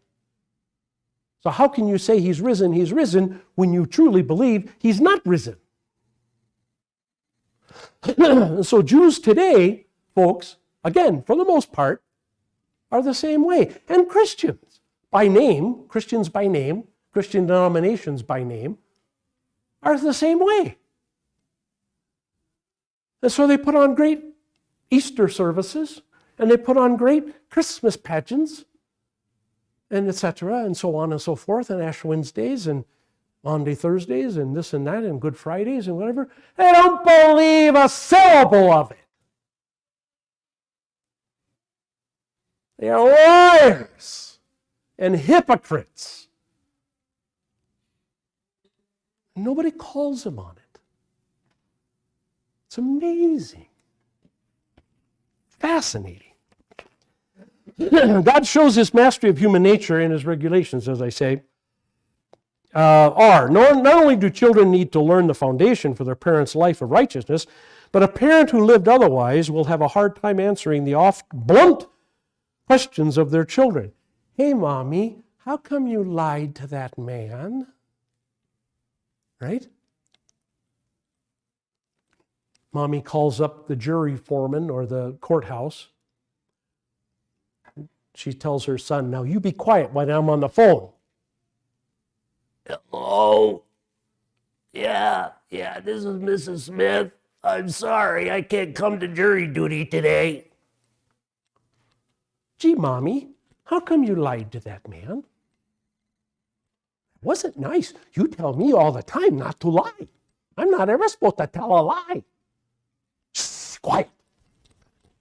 So how can you say he's risen when you truly believe he's not risen? So Jews today, folks, again, for the most part, are the same way. And Christians by name, Christian denominations by name, are the same way. And so they put on great Easter services, and they put on great Christmas pageants, and etc., and so on and so forth, and Ash Wednesdays, and Maundy Thursdays and this and that and Good Fridays and whatever. They don't believe a syllable of it. They are liars and hypocrites. Nobody calls them on it. It's amazing. Fascinating. God shows his mastery of human nature in his regulations, as I say, are not only do children need to learn the foundation for their parents' life of righteousness, but a parent who lived otherwise will have a hard time answering the oft blunt questions of their children. Hey, Mommy, how come you lied to that man? Right? Mommy calls up the jury foreman or the courthouse. She tells her son, now you be quiet when I'm on the phone. Hello? Yeah, this is Mrs. Smith. I'm sorry, I can't come to jury duty today. Gee, Mommy, how come you lied to that man? Wasn't nice. You tell me all the time not to lie. I'm not ever supposed to tell a lie. Shh, quiet.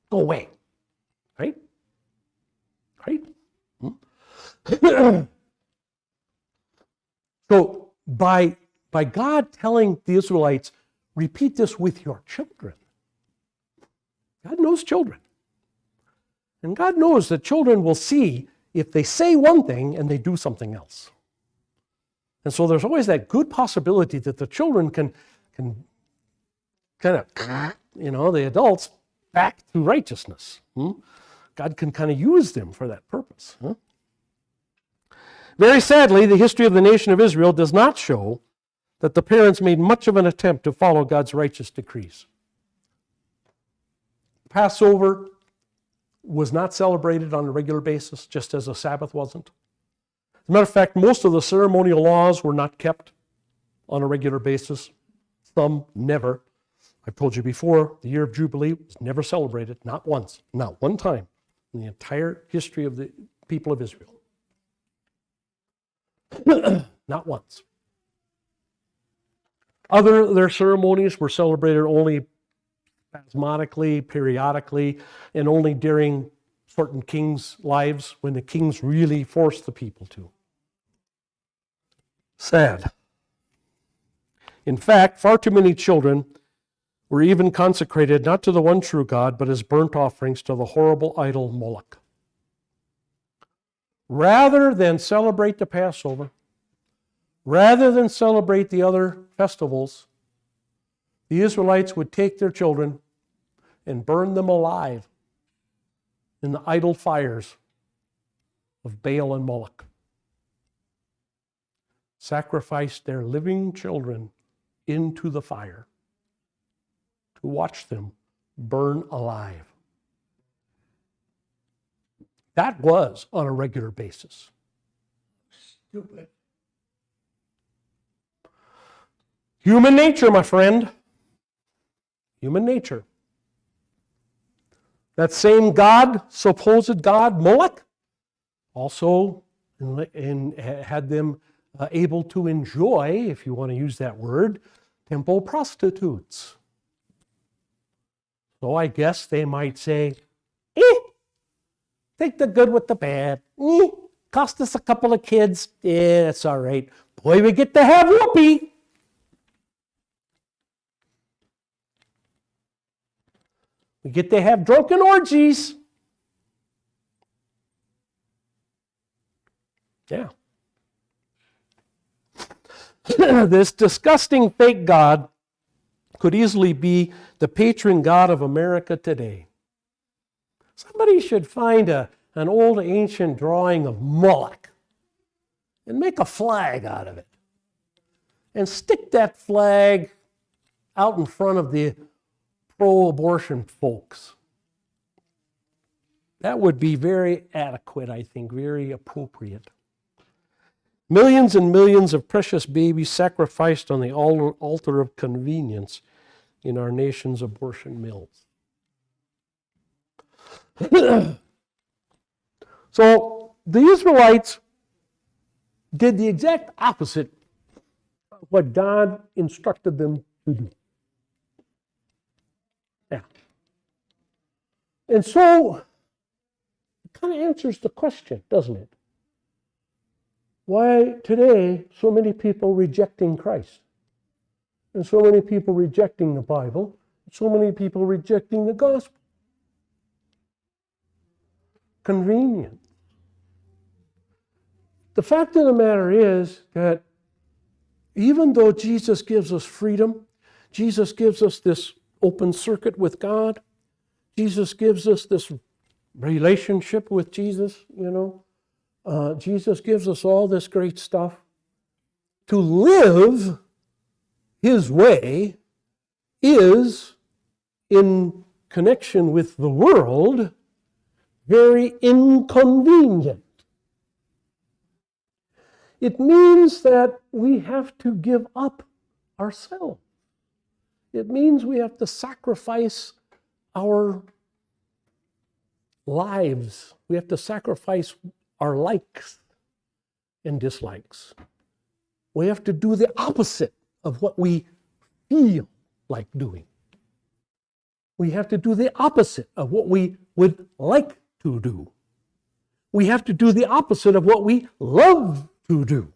Go away. Right? Right? So by God telling the Israelites, repeat this with your children. God knows children. And God knows that children will see if they say one thing and they do something else. And so there's always that good possibility that the children can kind of, the adults back to righteousness. God can kind of use them for that purpose. Very sadly, the history of the nation of Israel does not show that the parents made much of an attempt to follow God's righteous decrees. Passover was not celebrated on a regular basis, just as the Sabbath wasn't. As a matter of fact, most of the ceremonial laws were not kept on a regular basis. Some never. I've told you before, the year of Jubilee was never celebrated, not once, not one time in the entire history of the people of Israel. Not once. Their ceremonies were celebrated only spasmodically, periodically, and only during certain kings' lives when the kings really forced the people to. Sad. In fact, far too many children were even consecrated not to the one true God, but as burnt offerings to the horrible idol Moloch. Rather than celebrate the Passover, rather than celebrate the other festivals, the Israelites would take their children and burn them alive in the idol fires of Baal and Moloch. Sacrifice their living children into the fire to watch them burn alive. That was on a regular basis. Stupid. Human nature, my friend. Human nature. That same God, supposed God, Moloch, also had them able to enjoy, if you want to use that word, temple prostitutes. So I guess they might say, take the good with the bad. Cost us a couple of kids. That's all right. Boy, we get to have whoopee. We get to have drunken orgies. Yeah. This disgusting fake God could easily be the patron god of America today. Somebody should find an old ancient drawing of Moloch and make a flag out of it and stick that flag out in front of the pro-abortion folks. That would be very adequate, I think, very appropriate. Millions and millions of precious babies sacrificed on the altar of convenience in our nation's abortion mills. So the Israelites did the exact opposite what God instructed them to do. Yeah. And so, it kind of answers the question, doesn't it? Why today so many people rejecting Christ? And so many people rejecting the Bible? So many people rejecting the gospel? Convenience. The fact of the matter is that even though Jesus gives us freedom, Jesus gives us this open circuit with God, Jesus gives us this relationship with Jesus, Jesus gives us all this great stuff. To live His way is, in connection with the world, very inconvenient. It means that we have to give up ourselves. It means we have to sacrifice our lives. We have to sacrifice our likes and dislikes. We have to do the opposite of what we feel like doing. We have to do the opposite of what we would like to do. We have to do the opposite of what we love to do.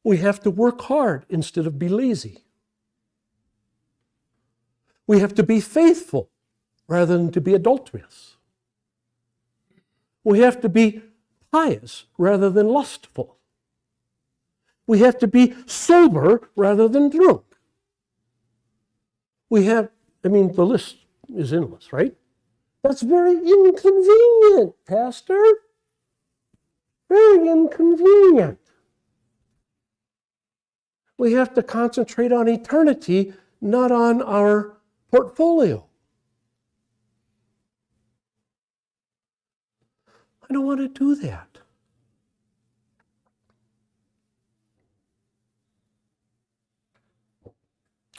We have to work hard instead of be lazy. We have to be faithful rather than to be adulterous. We have to be pious rather than lustful. We have to be sober rather than drunk. The list is endless, right? That's very inconvenient, Pastor. Very inconvenient. We have to concentrate on eternity, not on our portfolio. I don't want to do that.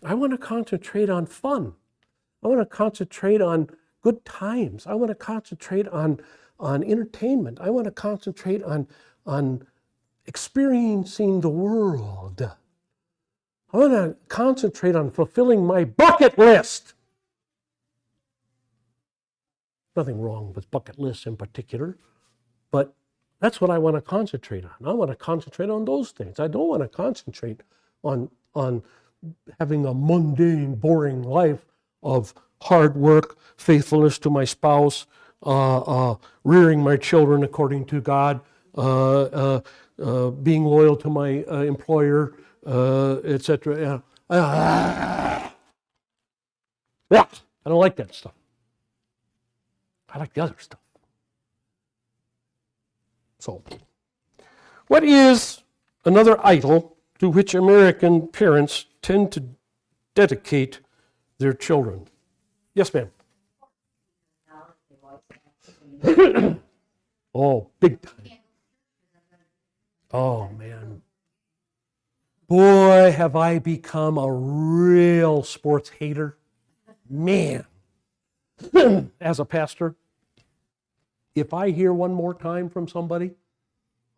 I want to concentrate on fun. I want to concentrate on good times. I want to concentrate on entertainment. I want to concentrate on experiencing the world. I want to concentrate on fulfilling my bucket list. Nothing wrong with bucket lists in particular, but that's what I want to concentrate on. I want to concentrate on those things. I don't want to concentrate on having a mundane, boring life of hard work, faithfulness to my spouse, rearing my children according to God, being loyal to my employer, etc. Yeah, I don't like that stuff. I like the other stuff. So, what is another idol to which American parents tend to dedicate their children? Yes, ma'am. Oh, big time. Oh, man. Boy, have I become a real sports hater. Man. As a pastor, if I hear one more time from somebody,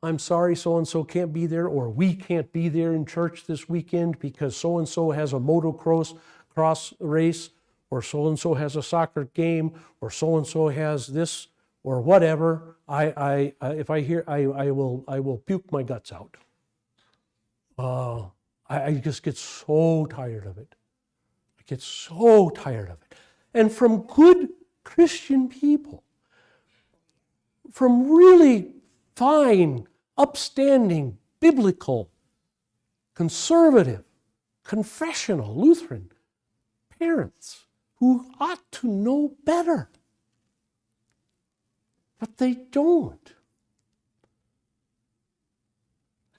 I'm sorry so-and-so can't be there, or we can't be there in church this weekend because so-and-so has a motocross race, or so-and-so has a soccer game, or so-and-so has this, or whatever, if I hear, I will puke my guts out. I just get so tired of it. I get so tired of it. And from good Christian people, from really fine, upstanding, biblical, conservative, confessional, Lutheran parents who ought to know better. But they don't.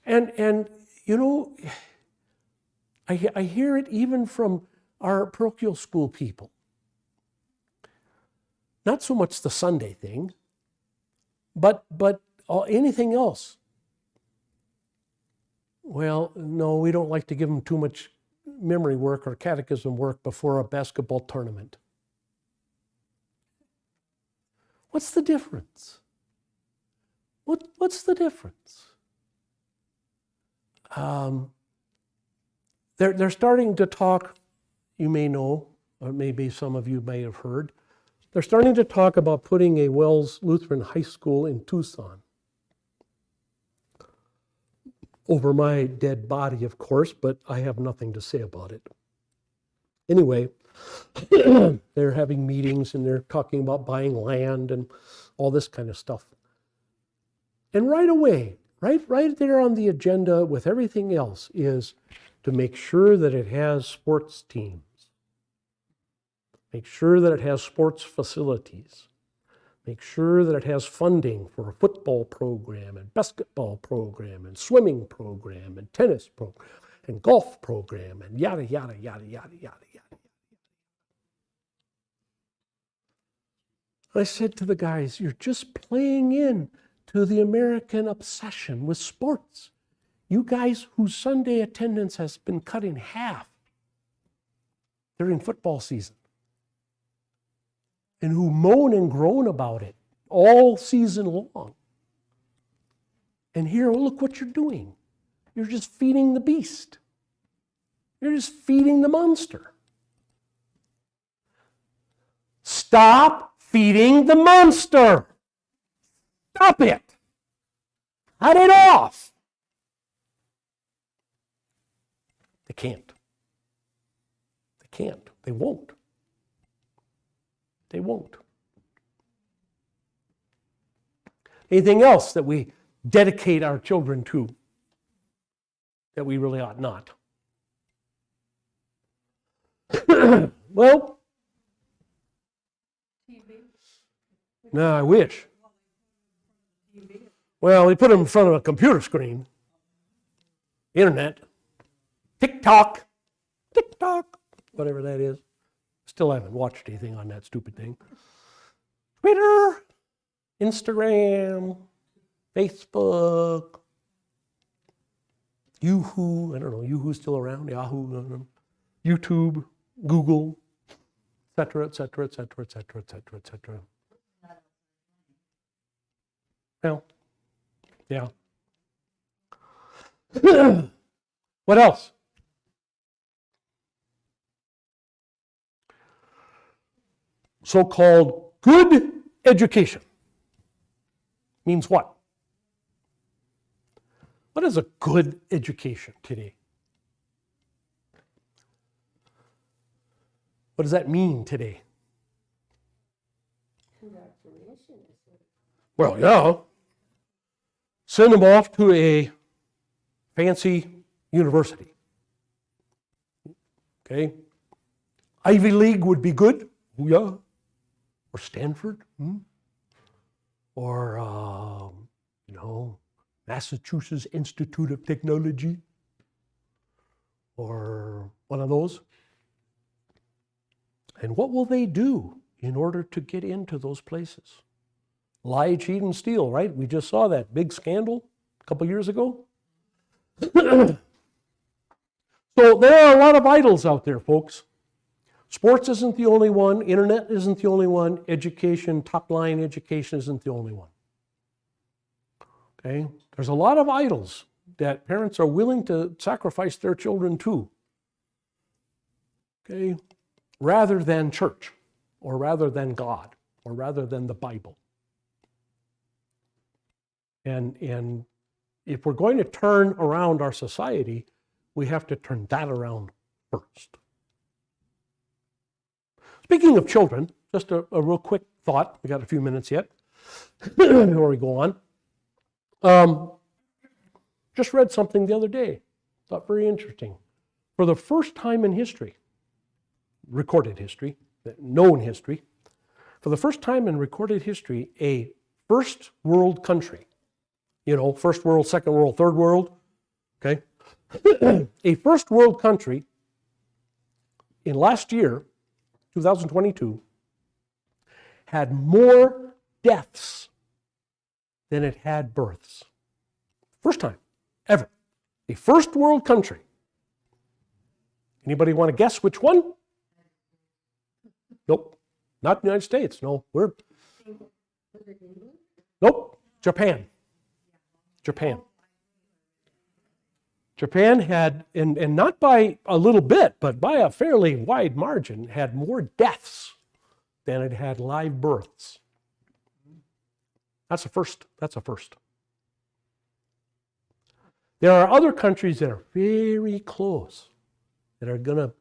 And you know, I hear it even from our parochial school people. Not so much the Sunday thing, but anything else. Well, no, we don't like to give them too much memory work or catechism work before a basketball tournament. What's the difference? What's the difference? they're starting to talk, you may know, or maybe some of you may have heard, they're starting to talk about putting a Wells Lutheran High School in Tucson. Over my dead body, of course, but I have nothing to say about it. Anyway, they're having meetings and they're talking about buying land and all this kind of stuff. And right away, right there on the agenda with everything else is to make sure that it has sports teams. Make sure that it has sports facilities. Make sure that it has funding for a football program and basketball program and swimming program and tennis program and golf program and yada, yada, yada, yada, yada, yada. I said to the guys, you're just playing in to the American obsession with sports. You guys whose Sunday attendance has been cut in half during football season and who moan and groan about it all season long. And here, oh, look what you're doing. You're just feeding the beast. You're just feeding the monster. Stop feeding the monster. Stop it. Cut it off. They can't. They can't. They won't. They won't. Anything else that we dedicate our children to that we really ought not? Well, no, I wish. Well, we put them in front of a computer screen, internet, TikTok, whatever that is. Still haven't watched anything on that stupid thing. Twitter, Instagram, Facebook, Yahoo, I don't know, Yahoo's still around, Yahoo, I don't know, YouTube, Google, et cetera, et cetera, et cetera, et cetera, et cetera, et cetera. Well, yeah. What else? So-called good education means what? What is a good education today? What does that mean today? Well, yeah. Send them off to a fancy university. Okay? Ivy League would be good. Yeah. Or Stanford. Or, Massachusetts Institute of Technology. Or one of those. And what will they do in order to get into those places? Lie, cheat, and steal, right? We just saw that big scandal a couple years ago. So there are a lot of idols out there, folks. Sports isn't the only one. Internet isn't the only one. Education, top-line education isn't the only one. Okay? There's a lot of idols that parents are willing to sacrifice their children to. Okay? Rather than church, or rather than God, or rather than the Bible. And if we're going to turn around our society, we have to turn that around first. Speaking of children, just a real quick thought. We got a few minutes yet before we go on. Just read something the other day. Thought very interesting. For the first time in history, recorded history, known history, for the first time in recorded history, a first world country, first world, second world, third world, okay? A first world country in last year, 2022, had more deaths than it had births. First time, ever. A first world country. Anybody want to guess which one? Nope. Not the United States. No, Nope. Japan. Japan had, and not by a little bit, but by a fairly wide margin, had more deaths than it had live births. That's a first. That's a first. There are other countries that are very close that are gonna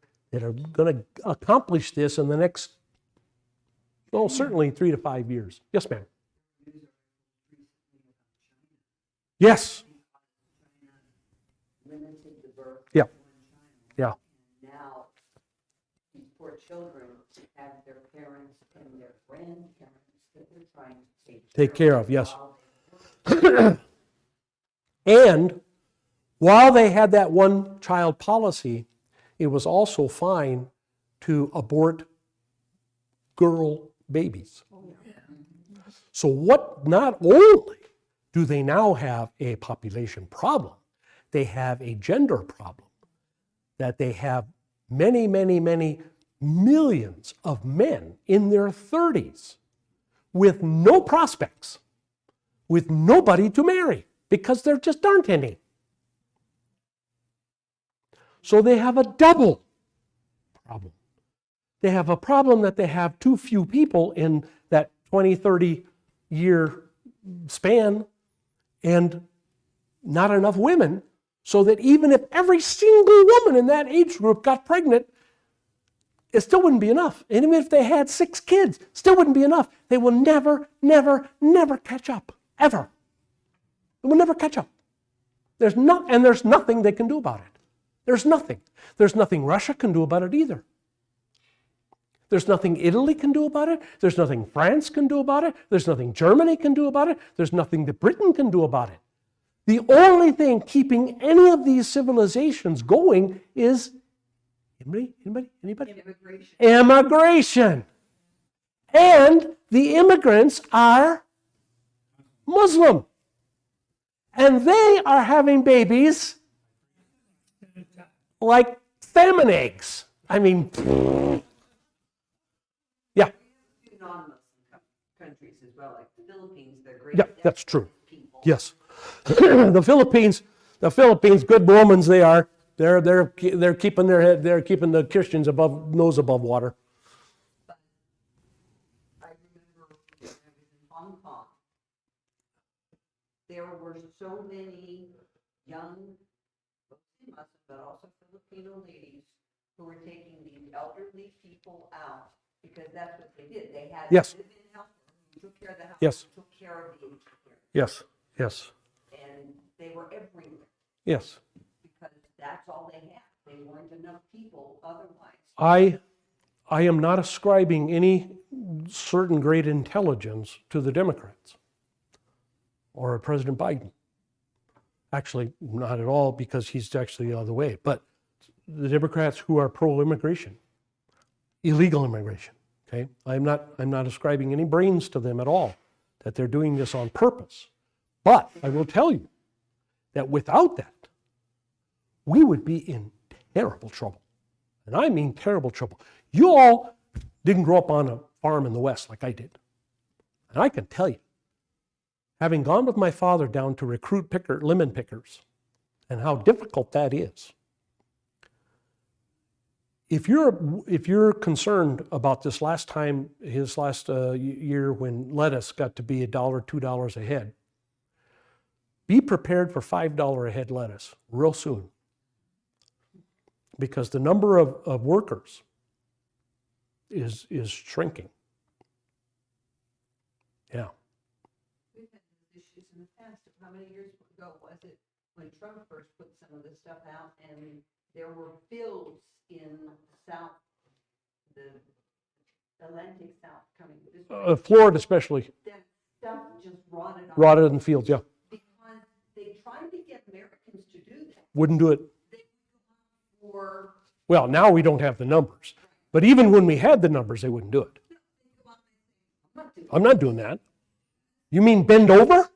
accomplish this in the next, well, certainly 3 to 5 years. Yes, ma'am. Yes. Limited the birth. Yeah. in China. Yeah. Now, these poor children have their parents and their grandparents that they're trying to Take care of, yes. while And while they had that one child policy, it was also fine to abort girl babies. So what, not only do they now have a population problem, they have a gender problem, that they have many, many, many millions of men in their 30s with no prospects, with nobody to marry, because there just aren't any. So they have a double problem. They have a problem that they have too few people in that 20, 30 year span and not enough women, so that even if every single woman in that age group got pregnant, it still wouldn't be enough. And even if they had 6 kids, still wouldn't be enough. They will never, never, never catch up, ever. They will never catch up. There's nothing they can do about it. There's nothing. There's nothing Russia can do about it either. There's nothing Italy can do about it. There's nothing France can do about it. There's nothing Germany can do about it. There's nothing that Britain can do about it. The only thing keeping any of these civilizations going is anybody? immigration. Immigration. And the immigrants are Muslim. And they are having babies like salmon eggs. I mean, yeah, Non-Muslim countries as well, like the Philippines, they're great. yeah, that's true. People. Yes. The Philippines, good Romans they are. They're keeping their head, they're keeping the Christians nose above water. I remember when I was in Hong Kong, there were so many young, mostly Muslim, but also Filipino ladies who were taking these elderly people out because that's what they did. They had Yes. live-in helpers who took care of the house, Yes. took care of the aged care, Yes, yes, and they were everywhere yes. because that's all they had. They weren't enough people otherwise. I am not ascribing any certain great intelligence to the Democrats or President Biden. Actually, not at all, because he's actually the other way. But the Democrats who are pro-immigration, illegal immigration, okay? I'm not ascribing any brains to them at all, that they're doing this on purpose. But I will tell you that without that, we would be in terrible trouble. And I mean terrible trouble. You all didn't grow up on a farm in the West like I did. And I can tell you, having gone with my father down to recruit lemon pickers, and how difficult that is. If you're concerned about this last time, his last year when lettuce got to be $1, $2 a head, be prepared for $5 a head lettuce real soon. Because the number of workers is shrinking. Yeah. We've had these issues in the past. How many years ago was it when Trump first put some of this stuff out and there were fields in South, the Atlantic South coming this way? Florida especially, That stuff just rotted off. rotted in the fields, yeah. Because they tried to get Americans to do that. Wouldn't do it. They would go out for, Well, now we don't have the numbers. But even when we had the numbers, they wouldn't do it. I'm not doing I'm not doing that. You mean bend over?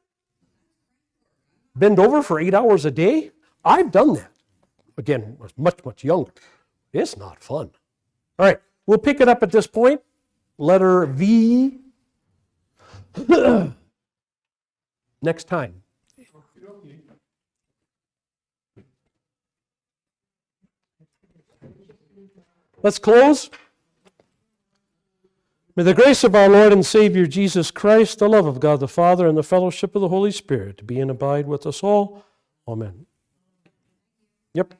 Bend over for 8 hours a day? I've done that. Again, I was much, much younger. It's not fun. All right, we'll pick it up at this point. Letter V. Next time. Let's close. May the grace of our Lord and Savior Jesus Christ, the love of God the Father, and the fellowship of the Holy Spirit be and abide with us all. Amen. Yep.